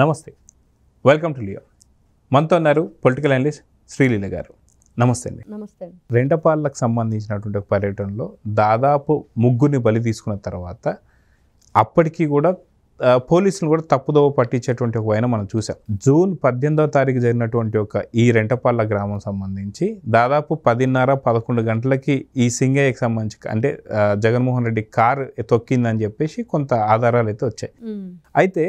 నమస్తే, welcome to Leo. మనతో ఉన్నారు పొలిటికల్ అనలిస్ట్ శ్రీలీల గారు. నమస్తే అండి. నమస్తే. రెంటపాళ్ళకు సంబంధించినటువంటి ఒక పర్యటనలో దాదాపు ముగ్గురిని బలి తీసుకున్న తర్వాత అప్పటికి కూడా పోలీసులు కూడా తప్పుదోవ పట్టించేటువంటి ఒక వైన మనం చూసాం. జూన్ 18వ తారీఖు జరిగినటువంటి ఒక ఈ రెంటపాళ్ళ గ్రామం సంబంధించి దాదాపు 10:30-11 గంటలకి ఈ సింగయ్యకి సంబంధించి అంటే జగన్మోహన్ రెడ్డి కారు తొక్కిందని చెప్పేసి కొంత ఆధారాలు అయితే వచ్చాయి. అయితే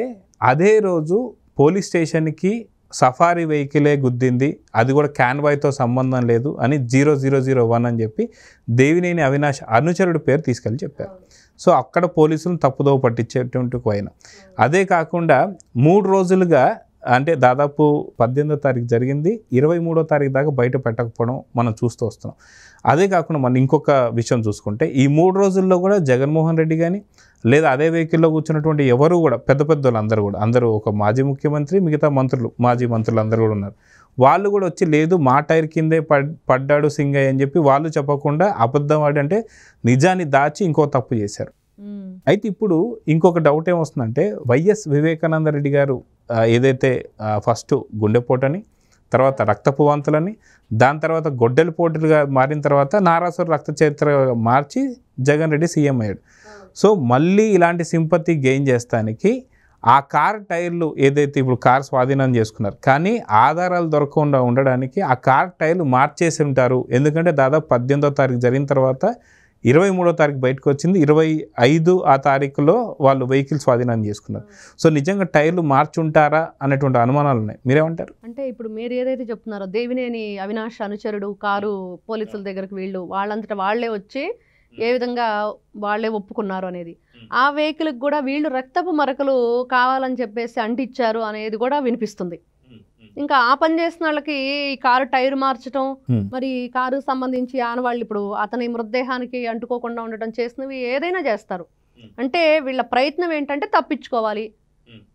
అదే రోజు పోలీస్ స్టేషన్కి సఫారీ వెహికలే గుద్దింది, అది కూడా క్యాన్వాయ్తో సంబంధం లేదు అని 0001 అని చెప్పి దేవినేని అవినాష్ అనుచరుడి పేరు తీసుకెళ్ళి చెప్పారు. సో అక్కడ పోలీసులను తప్పుదోవ పట్టించేటువంటి వైన. అదే కాకుండా 3 రోజులుగా అంటే దాదాపు 18వ తారీఖు జరిగింది, 23వ తారీఖు దాకా బయట పెట్టకపోవడం మనం చూస్తూ వస్తున్నాం. అదే కాకుండా మనం ఇంకొక విషయం చూసుకుంటే ఈ 3 రోజుల్లో కూడా జగన్మోహన్ రెడ్డి కానీ లేదా అదే వెహికల్లో కూర్చున్నటువంటి ఎవరు కూడా పెద్ద పెద్దోళ్ళు అందరూ ఒక మాజీ ముఖ్యమంత్రి, మిగతా మంత్రులు, మాజీ మంత్రులు అందరూ కూడా ఉన్నారు. వాళ్ళు కూడా వచ్చి లేదు మా టైర్ కిందే పడ్డాడు సింగయ్య అని చెప్పి వాళ్ళు చెప్పకుండా అబద్ధం ఆడి అంటే నిజాన్ని దాచి ఇంకో తప్పు చేశారు. అయితే ఇప్పుడు ఇంకొక డౌట్ ఏమొస్తుందంటే వైఎస్ వివేకానంద రెడ్డి గారు ఏదైతే ఫస్ట్ గుండెపోటని, తర్వాత రక్తపు వాంతులని, దాని తర్వాత గొడ్డలి పోటులుగా మారిన తర్వాత నారాసుర రక్త చరిత్రగా మార్చి జగన్ రెడ్డి సీఎం అయ్యాడు. సో మళ్ళీ ఇలాంటి సింపతి గెయిన్ చేస్తానికి ఆ కార్ టైర్లు ఏదైతే ఇప్పుడు కార్ స్వాధీనం చేసుకున్నారు, కానీ ఆధారాలు దొరకకుండా ఉండడానికి ఆ కార్ టైర్లు మార్చేసి ఉంటారు. ఎందుకంటే దాదాపు 18వ తారీఖు జరిగిన తర్వాత 23వ తారీఖు బయటకు వచ్చింది, 25 ఆ తారీఖులో వాళ్ళు వెహికల్ స్వాధీనం చేసుకున్నారు. సో నిజంగా టైర్లు మార్చుంటారా అనేటువంటి అనుమానాలు ఉన్నాయి. మీరేమంటారు? అంటే ఇప్పుడు మీరు ఏదైతే చెప్తున్నారో దేవినేని అవినాష్ అనుచరుడు కారు పోలీసుల దగ్గరకు వాళ్ళంతటా వాళ్లే వచ్చి ఏ విధంగా వాళ్లే ఒప్పుకున్నారు అనేది, ఆ వెహికల్కి కూడా వీళ్ళు రక్తపు మరకలు కావాలని చెప్పేసి అంటించారు అనేది కూడా వినిపిస్తుంది. ఇంకా ఆ పని చేసిన వాళ్ళకి ఈ కారు టైర్ మార్చడం, మరి కారు సంబంధించి ఆనవాళ్ళు ఇప్పుడు అతని మృతదేహానికి అంటుకోకుండా ఉండటం చేసినవి ఏదైనా చేస్తారు. అంటే వీళ్ళ ప్రయత్నం ఏంటంటే తప్పించుకోవాలి,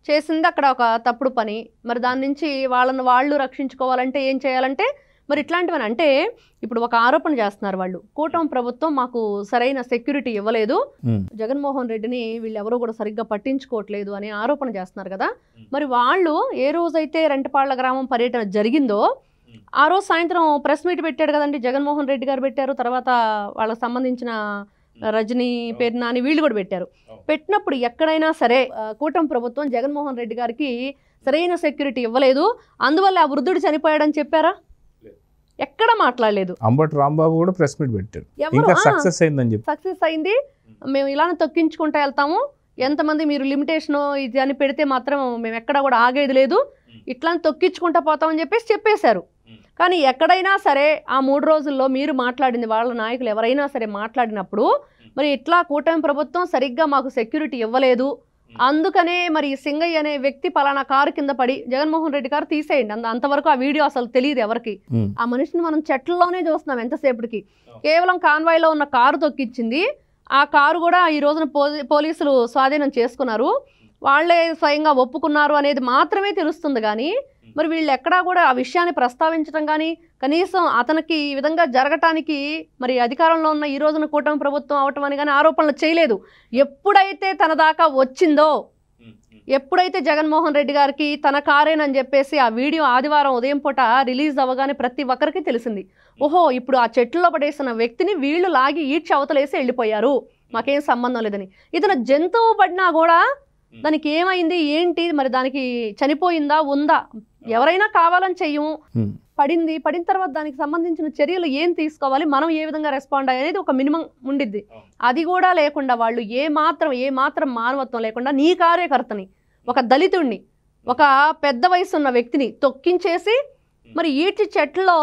చేసింది అక్కడ ఒక తప్పుడు పని. మరి దాని నుంచి వాళ్ళు రక్షించుకోవాలంటే ఏం చేయాలంటే మరి ఇట్లాంటివని అంటే ఇప్పుడు ఒక ఆరోపణ చేస్తున్నారు వాళ్ళు, కూటమి ప్రభుత్వం మాకు సరైన సెక్యూరిటీ ఇవ్వలేదు, జగన్మోహన్ రెడ్డిని వీళ్ళెవరూ కూడా సరిగ్గా పట్టించుకోవట్లేదు అని ఆరోపణ చేస్తున్నారు కదా. మరి వాళ్ళు ఏ రోజైతే రెంటపాళ్ళ గ్రామం పర్యటన జరిగిందో ఆ రోజు సాయంత్రం ప్రెస్ మీట్ పెట్టాడు కదండి జగన్మోహన్ రెడ్డి గారు పెట్టారు, తర్వాత వాళ్ళకి సంబంధించిన రజనీ పేరున అని వీళ్ళు కూడా పెట్టారు. పెట్టినప్పుడు ఎక్కడైనా సరే కూటమి ప్రభుత్వం జగన్మోహన్ రెడ్డి గారికి సరైన సెక్యూరిటీ ఇవ్వలేదు, అందువల్ల ఆ వృద్ధుడు చనిపోయాడని చెప్పారా? ఎక్కడ మాట్లాడలేదు. అంబటి రాంబాబు కూడా ప్రెస్ మీట్ పెట్టారు, ఇంకా సక్సెస్ అయిందని చెప్పి. సక్సెస్ అయింది, మేము ఇలానే తొక్కించుకుంటూ వెళ్తాము, ఎంతమంది మీరు లిమిటేషన్ ఇది అని పెడితే మాత్రం మేము ఎక్కడ కూడా ఆగేది లేదు, ఇట్లా తొక్కించుకుంటూ పోతామని చెప్పేశారు. కానీ ఎక్కడైనా సరే ఆ 3 రోజుల్లో మీరు మాట్లాడింది, వాళ్ళ నాయకులు ఎవరైనా సరే మాట్లాడినప్పుడు మరి ఇట్లా కూటమి ప్రభుత్వం సరిగ్గా మాకు సెక్యూరిటీ ఇవ్వలేదు, అందుకనే మరి సింగయ్య అనే వ్యక్తి పలానా కారు కింద పడి జగన్మోహన్ రెడ్డి గారు తీసేయండి, అంతవరకు ఆ వీడియో అసలు తెలియదు ఎవరికి. ఆ మనిషిని మనం చెట్లలోనే చూస్తున్నాం ఎంతసేపటికి. కేవలం కాన్వాయ్లో ఉన్న కారు తొక్కించింది, ఆ కారు కూడా ఈ రోజున పోలీసులు స్వాధీనం చేసుకున్నారు, వాళ్లే స్వయంగా ఒప్పుకున్నారు అనేది మాత్రమే తెలుస్తుంది. కానీ మరి వీళ్ళు ఎక్కడా కూడా ఆ విషయాన్ని ప్రస్తావించడం కానీ కనీసం అతనికి ఈ విధంగా జరగటానికి మరి అధికారంలో ఉన్న ఈ రోజున కూటమి ప్రభుత్వం అవటం అని కానీ ఆరోపణలు చేయలేదు. ఎప్పుడైతే తన దాకా వచ్చిందో, ఎప్పుడైతే జగన్మోహన్ రెడ్డి గారికి తన కారేనని చెప్పేసి ఆ వీడియో ఆదివారం ఉదయం పూట రిలీజ్ అవ్వగానే ప్రతి ఒక్కరికి తెలిసింది, ఓహో ఇప్పుడు ఆ చెట్టులో పడేసిన వ్యక్తిని వీళ్ళు లాగి ఈడ్చి అవతలేసి వెళ్ళిపోయారు, మాకేం సంబంధం లేదని. ఇతను జంతువు పడినా కూడా దానికి ఏమైంది ఏంటి, మరి దానికి చనిపోయిందా ఉందా, ఎవరైనా కావాలని చెయ్యము, పడిన తర్వాత దానికి సంబంధించిన చర్యలు ఏం తీసుకోవాలి, మనం ఏ విధంగా రెస్పాండ్ అయ్యేది ఒక మినిమం ఉండిద్ది. అది కూడా లేకుండా వాళ్ళు ఏ మాత్రం మానవత్వం లేకుండా నీ కార్యకర్తని, ఒక దళితుడిని, ఒక పెద్ద వయసు ఉన్న వ్యక్తిని తొక్కించేసి మరి ఈడ్చి చెట్లో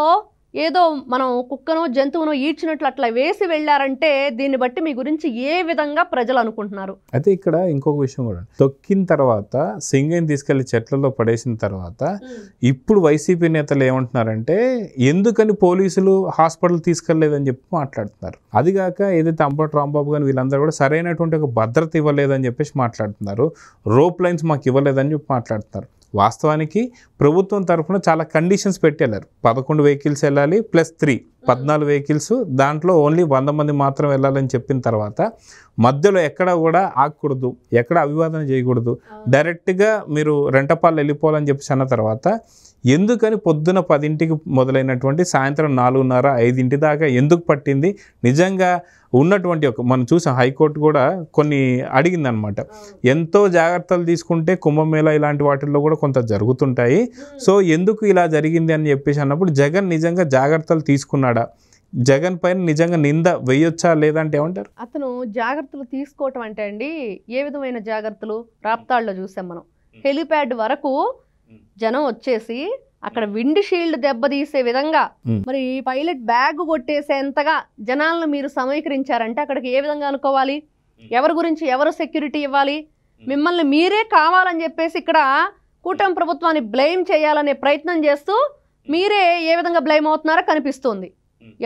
ఏదో మనం కుక్కనో జంతువునో ఈడ్చినట్లు అట్లా వేసి వెళ్ళారంటే దీన్ని బట్టి మీ గురించి ఏ విధంగా ప్రజలు అనుకుంటున్నారు? అయితే ఇక్కడ ఇంకొక విషయం కూడా, తొక్కిన తర్వాత సింగయ్యని తీసుకెళ్లి చెట్లలో పడేసిన తర్వాత ఇప్పుడు వైసీపీ నేతలు ఏమంటున్నారంటే ఎందుకని పోలీసులు హాస్పిటల్ తీసుకెళ్లేదని చెప్పి మాట్లాడుతున్నారు. అదిగాక ఏదైతే అంబటి రాంబాబు కానీ వీళ్ళందరూ కూడా సరైనటువంటి ఒక భద్రత ఇవ్వలేదని చెప్పేసి మాట్లాడుతున్నారు, రోప్ లైన్స్ మాకు ఇవ్వలేదని చెప్పి మాట్లాడుతున్నారు. వాస్తవానికి ప్రభుత్వం తరఫున చాలా కండిషన్స్ పెట్టేళ్ళారు, 11 వెహికల్స్ వెళ్ళాలి +3 14 వెహికల్స్, దాంట్లో ఓన్లీ 100 మంది మాత్రం వెళ్ళాలని చెప్పిన తర్వాత మధ్యలో ఎక్కడ కూడా ఆగకూడదు, ఎక్కడ అవివాదన చేయకూడదు, డైరెక్ట్గా మీరు రెంటపాలు వెళ్ళిపోవాలని చెప్పేసి అన్న తర్వాత ఎందుకని పొద్దున 10ంటికి మొదలైనటువంటి సాయంత్రం 4:30, 5 దాకా ఎందుకు పట్టింది? నిజంగా ఉన్నటువంటి మనం చూసాం హైకోర్టు కూడా కొన్ని అడిగిందనమాట. ఎంతో జాగ్రత్తలు తీసుకుంటే కుంభమేళా ఇలాంటి వాటిల్లో కూడా కొంత జరుగుతుంటాయి, సో ఎందుకు ఇలా జరిగింది అని చెప్పేసి అన్నప్పుడు జగన్ నిజంగా జాగ్రత్తలు తీసుకున్నాడా, జగన్ పైన నిజంగా నింద వేయొచ్చా లేదంటే ఏమంటారు? అతను జాగ్రత్తలు తీసుకోవటం అంటే అండి, ఏ విధమైన జాగ్రత్తలు రాప్తాడులో చూసాం మనం. హెలిప్యాడ్ వరకు జనం వచ్చేసి అక్కడ విండ్ షీల్డ్ దెబ్బతీసే విధంగా, మరి పైలట్ బ్యాగ్ కొట్టేసేంతగా జనాలను మీరు సమీకరించారంటే అక్కడికి ఏ విధంగా అనుకోవాలి? ఎవరి గురించి ఎవరు సెక్యూరిటీ ఇవ్వాలి? మిమ్మల్ని మీరే కావాలని చెప్పేసి ఇక్కడ కూటమి ప్రభుత్వాన్ని బ్లేమ్ చేయాలనే ప్రయత్నం చేస్తూ మీరే ఏ విధంగా బ్లేమ్ అవుతున్నారో కనిపిస్తుంది.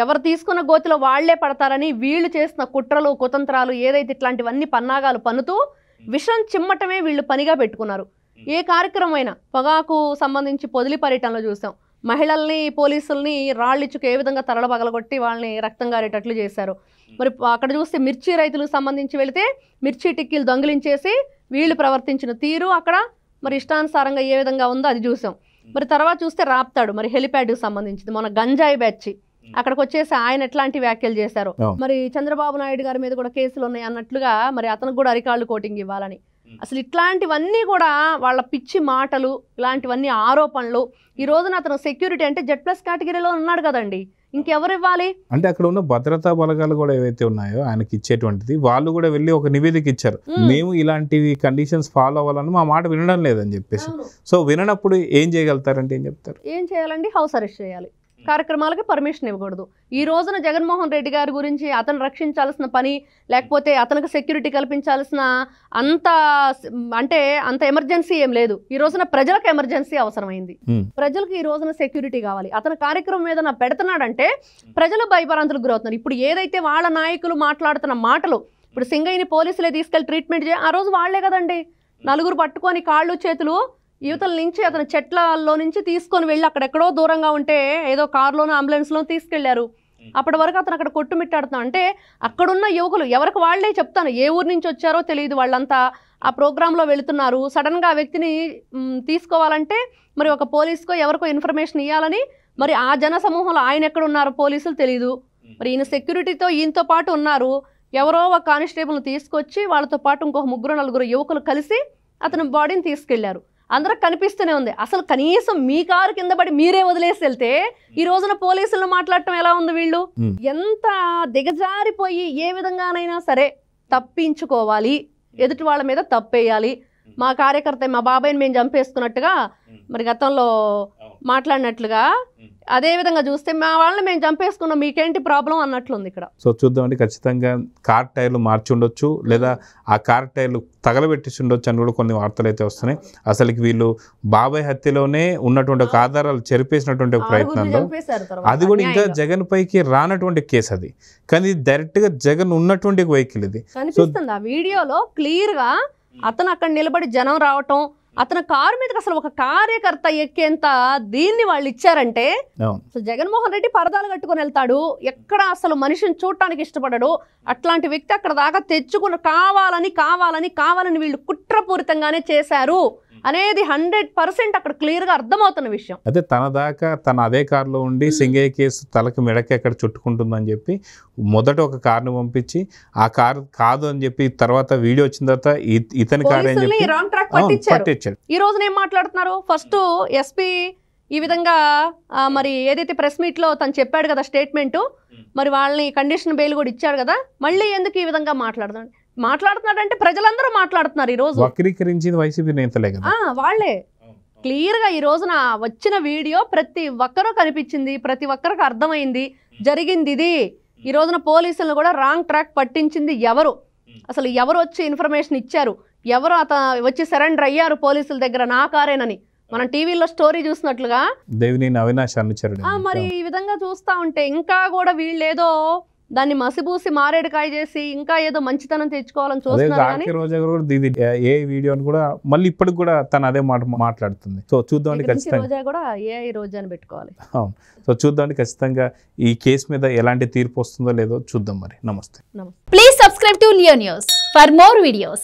ఎవరు తీసుకున్న గోతిలో వాళ్లే పడతారని వీళ్ళు చేసిన కుట్రలు కుతంత్రాలు ఏదైతే ఇట్లాంటివన్నీ పన్నాగాలు పన్నుతూ విషం చిమ్మటమే వీళ్ళు పనిగా పెట్టుకున్నారు. ఏ కార్యక్రమం అయినా పొగాకు సంబంధించి పొదిలి పర్యటనలో చూసాం, మహిళల్ని పోలీసుల్ని రాళ్ళిచ్చుకు ఏ విధంగా తరల పగలగొట్టి వాళ్ళని రక్తం గారేటట్లు చేశారు. మరి అక్కడ చూస్తే మిర్చి రైతులకు సంబంధించి వెళితే మిర్చి టిక్కీలు దొంగిలించేసి వీళ్ళు ప్రవర్తించిన తీరు అక్కడ మరి ఇష్టానుసారంగా ఏ విధంగా ఉందో అది చూసాం. మరి తర్వాత చూస్తే రాప్తాడు మరి హెలిప్యాడ్కి సంబంధించింది మన గంజాయి బ్యాచ్, అక్కడికి వచ్చేసి ఆయన ఎట్లాంటి వ్యాఖ్యలు చేశారు. మరి చంద్రబాబు నాయుడు గారి మీద కూడా కేసులు ఉన్నాయి అన్నట్లుగా మరి అతనికి కూడా అరికాళ్ళు కోటింగ్ ఇవ్వాలని, అసలు ఇట్లాంటివన్నీ కూడా వాళ్ళ పిచ్చి మాటలు, ఇలాంటివన్నీ ఆరోపణలు. ఈ రోజున అతను సెక్యూరిటీ అంటే Z+ కేటగిరీలో ఉన్నాడు కదండి, ఇంకెవరు ఇవ్వాలి? అంటే అక్కడ ఉన్న భద్రతా బలగాలు కూడా ఏవైతే ఉన్నాయో ఆయనకి ఇచ్చేటువంటిది, వాళ్ళు కూడా వెళ్ళి ఒక నివేదిక ఇచ్చారు, మేము ఇలాంటివి కండిషన్స్ ఫాలో అవ్వాలని మా మాట వినడం లేదని చెప్పేసి. సో వినప్పుడు ఏం చేయగలుగుతారంటే ఏం చెప్తారు? ఏం చేయాలండి? హౌస్ అరెస్ట్ చేయాలి, కార్యక్రమాలకి పర్మిషన్ ఇవ్వకూడదు. ఈ రోజున జగన్మోహన్ రెడ్డి గారి గురించి అతను రక్షించాల్సిన పని, లేకపోతే అతనికి సెక్యూరిటీ కల్పించాల్సిన అంత అంటే అంత ఎమర్జెన్సీ ఏం లేదు. ఈ రోజున ప్రజలకు ఎమర్జెన్సీ అవసరమైంది, ప్రజలకు ఈ రోజున సెక్యూరిటీ కావాలి. అతని కార్యక్రమం మీద నా పెడుతున్నాడంటే ప్రజలు భయభరాంతులకు గురవుతున్నారు. ఇప్పుడు ఏదైతే వాళ్ళ నాయకులు మాట్లాడుతున్న మాటలు, ఇప్పుడు సింగయ్యని పోలీసులే తీసుకెళ్లి ట్రీట్మెంట్ ఆ రోజు వాళ్లే కదండి నలుగురు పట్టుకొని కాళ్ళు చేతులు యువతల నుంచి అతని చెట్లలో నుంచి తీసుకొని వెళ్ళి అక్కడెక్కడో దూరంగా ఉంటే ఏదో కారులోనో అంబులెన్స్లో తీసుకెళ్లారు. అప్పటి వరకు అతను అక్కడ కొట్టుమిట్టాడుతున్నాడు అంటే అక్కడున్న యువకులు ఎవరికి వాళ్లే చెప్తాను, ఏ ఊరు నుంచి వచ్చారో తెలియదు, వాళ్ళంతా ఆ ప్రోగ్రాంలో వెళుతున్నారు. సడన్గా ఆ వ్యక్తిని తీసుకోవాలంటే మరి ఒక పోలీసుకో ఎవరికో ఇన్ఫర్మేషన్ ఇవ్వాలని, మరి ఆ జన సమూహంలో ఆయన ఎక్కడ ఉన్నారో పోలీసులు తెలియదు. మరి ఈయన సెక్యూరిటీతో ఈయనతో పాటు ఉన్నారు, ఎవరో ఒక కానిస్టేబుల్ని తీసుకొచ్చి వాళ్ళతో పాటు ఇంకొక 3-4 యువకులు కలిసి అతని బాడీని తీసుకెళ్లారు. అందరూ కనిపిస్తూనే ఉంది. అసలు కనీసం మీ కారు కింద పడి మీరే వదిలేసి వెళ్తే ఈ రోజున పోలీసులను మాట్లాడటం ఎలా ఉంది? వీళ్ళు ఎంత దిగజారిపోయి ఏ విధంగానైనా సరే తప్పించుకోవాలి, ఎదుటి వాళ్ళ మీద తప్పేయాలి. మా కార్యకర్త మా బాబాయ్ని మేము చంపేసుకున్నట్టుగా మరి గతంలో మాట్లాడినట్లుగా అదే విధంగా చూస్తే మా వాళ్ళని మేము చంపేసుకున్నాం, మీకేంటి ప్రాబ్లం అన్నట్లుంది ఇక్కడ. సో చూద్దామండి, ఖచ్చితంగా కార్ టైర్లు మార్చి ఉండొచ్చు, లేదా ఆ కార్ టైర్లు తగలబెట్టి ఉండొచ్చు అని కూడా కొన్ని వార్తలు అయితే వస్తున్నాయి. అసలుకి వీళ్ళు బాబాయ్ హత్యలోనే ఉన్నటువంటి ఒక ఆధారాలు చెరిపేసినటువంటి ఒక ప్రయత్నంలో, అది కూడా ఇంకా జగన్ పైకి రానటువంటి కేసు అది, కానీ డైరెక్ట్ గా జగన్ ఉన్నటువంటి వెహికల్ ఇది కనిపిస్తుంది. ఆ వీడియోలో క్లియర్ గా అతను అక్కడ నిలబడి జనం రావటం, అతని కారు మీదకి అసలు ఒక కార్యకర్త ఎక్కేంత దీన్ని వాళ్ళు ఇచ్చారంటే, అసలు జగన్మోహన్ రెడ్డి పరదాలు కట్టుకొని వెళ్తాడు, ఎక్కడ అసలు మనిషిని చూడటానికి ఇష్టపడడు. అట్లాంటి వ్యక్తి అక్కడ దాకా తెచ్చుకుని కావాలని వీళ్ళు కుట్రపూరితంగానే చేశారు అనేది 100% అక్కడ క్లియర్ గా అర్థమవుతున్న విషయం. అదే తన దాకా తన అదే కారులో ఉండి సింగయ్య కేసు తలకి మెడకి ఎక్కడ చుట్టుకుంటుందని చెప్పి మొదట ఒక కారును పంపించి ఆ కారు కాదు అని చెప్పి తర్వాత వీడియో వచ్చిన తర్వాత ఇతని కారు అని చెప్పి రాంగ్ ట్రాక్ పట్టించారు. ఈ రోజున ఏం మాట్లాడుతున్నారు? ఫస్ట్ ఎస్పీ ఈ విధంగా మరి ఏదైతే ప్రెస్ మీట్ లో తను చెప్పాడు కదా స్టేట్మెంట్, మరి వాళ్ళని కండిషన్ బెయిల్ కూడా ఇచ్చాడు కదా, మళ్ళీ ఎందుకు ఈ విధంగా మాట్లాడుతున్నాడంటే ప్రజలందరూ మాట్లాడుతున్నారు. ఈ రోజు వక్రీకరించింది వైసీపీ నేతలే కదా, వాళ్లే క్లియర్ గా ఈ రోజున వచ్చిన వీడియో ప్రతి ఒక్కరూ కనిపించింది, ప్రతి ఒక్కరికి అర్థమైంది జరిగింది ఇది. ఈ రోజున పోలీసులను కూడా రాంగ్ ట్రాక్ పట్టించింది ఎవరు, అసలు ఎవరు వచ్చి ఇన్ఫర్మేషన్ ఇచ్చారు, ఎవరు వచ్చి సరెండర్ అయ్యారు పోలీసుల దగ్గర నా కారేనని మనం టీవీలో స్టోరీ చూసినట్లుగా దేవినేని అవినాష్ అనుచరుడు. మరి ఈ విధంగా చూస్తా ఉంటే ఇంకా కూడా వీళ్ళేదో దాన్ని మసిబూసి మారేడుకాయ చేసి ఇంకా ఏదో మంచితనం తెచ్చుకోవాలని అదే చూస్తున్నారు కానీ జాకీ రోజా గారు కూడా ఇది ఏ వీడియోని కూడా మళ్ళీ ఇప్పటికి కూడా తను అదే మాట మాట్లాడుతుంది. సో చూద్దామండి ఇక్కడి నుంచి ఖచ్చితంగా. రోజా కూడా ఏఐ రోజా అని పెట్టుకోవాలి. అవును. సో చూద్దామండి ఖచ్చితంగా ఈ కేసు మీద ఎలాంటి తీర్పు వస్తుందో లేదో చూద్దాం మరి. నమస్తే. నమస్తే. Please subscribe to Leo News for more videos.